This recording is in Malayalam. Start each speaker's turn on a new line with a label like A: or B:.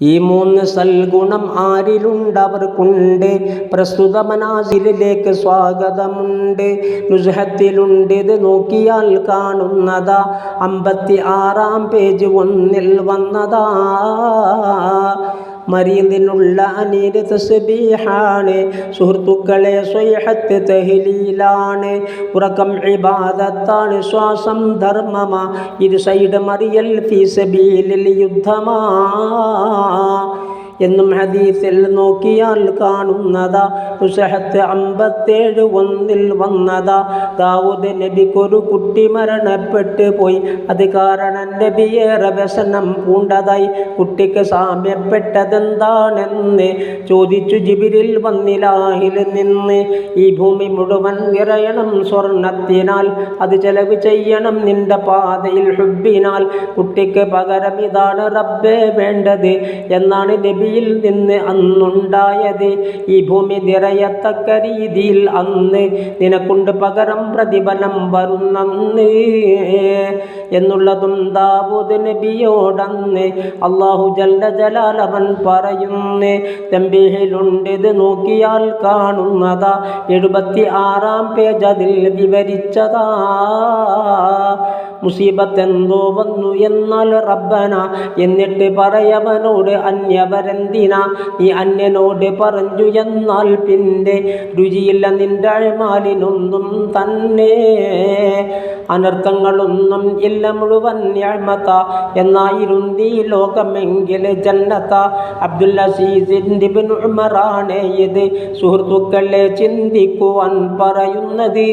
A: ഈ മൂന്ന് സൽഗുണം ആരിലുണ്ടവർക്കുണ്ട്. പ്രസ്തുത മനാസിലിലേക്ക് സ്വാഗതമുണ്ട്. നുസ്ഹത്തിലുണ്ട്, ഇത് നോക്കിയാൽ കാണുന്നതാ. 56 പേജ് 1 വന്നതാ. മരീദിനുള്ള അനീര് തസ്ബീഹാണ്, സുഹൃത്തുക്കളെ സ്വൈഹത്ത് തഹ്ലീലാണ്. ഉറക്കം ഇബാദത്താണ്, ശ്വാസം ധർമ്മമാ. ഇരു സൈഡ് മറിയൽ ഫീ സബീലിൽ യുദ്ധമാ എന്നും ഹദീസിൽ നോക്കിയാൽ കാണുന്നതാ. നുസ്ഹത്ത് 57 1 വന്നതാ. ദാവൂദ് നബിക്കൊരു കുട്ടി മരണപ്പെട്ടു പോയി. അത് കാരണം നബിയേറെ വ്യസനം പൂണ്ടതായി. കുട്ടിക്ക് സാമ്യപ്പെട്ടതെന്താണെന്ന് ചോദിച്ചു ജിബ്രീൽ വന്നിലാഹിൽ നിന്ന്. ഈ ഭൂമി മുഴുവൻ നിറയണം സ്വർണത്തിനാൽ, അത് ചെലവ് ചെയ്യണം നിന്റെ പാതയിൽ ഹുബ്ബിനാൽ. കുട്ടിക്ക് പകരം ഇതാണ് റബ്ബേ വേണ്ടത് എന്നാണ് നബിയിൽ നിന്ന് അന്നുണ്ടായത്. ഈ ഭൂമി നിറയത്തക്ക രീതിയിൽ അന്ന് നിനക്കുണ്ട് പകരം പ്രതിഫലം വരുന്നന്ന് എന്നുള്ളതും ദാവൂദ് നബിയോടന്ന് അല്ലാഹു ജല്ല ജലാലവൻ പറയുന്നു. തംബീഹിലുണ്ട്, ഇത് നോക്കിയാൽ കാണുന്നതാ. 76 പേജ് അതിൽ വിവരിച്ചതാ. മുസീബത്ത് എന്തോ വന്നു എന്നാൽ റബ്ബന എന്നിട്ട് പറയവനോട് അന്യവരെന്തിനാ, നീ അന്യനോട് പറഞ്ഞു എന്നാൽ പിന്നെ രുചിയില്ല നിന്റെ അഴ്മാലിനൊന്നും തന്നെ. അനർത്ഥങ്ങളൊന്നും ഇല്ല, മുഴുവൻ നിഅ്മത എന്നായിരുന്നീ ലോകമെങ്കിൽ ജന്നത. അബ്ദുൽ അസീസ് ഇബ്നു ഉമറാണ് ഇത് സുഹൃത്തുക്കളെ ചിന്തിക്കുവാൻ പറയുന്നത്.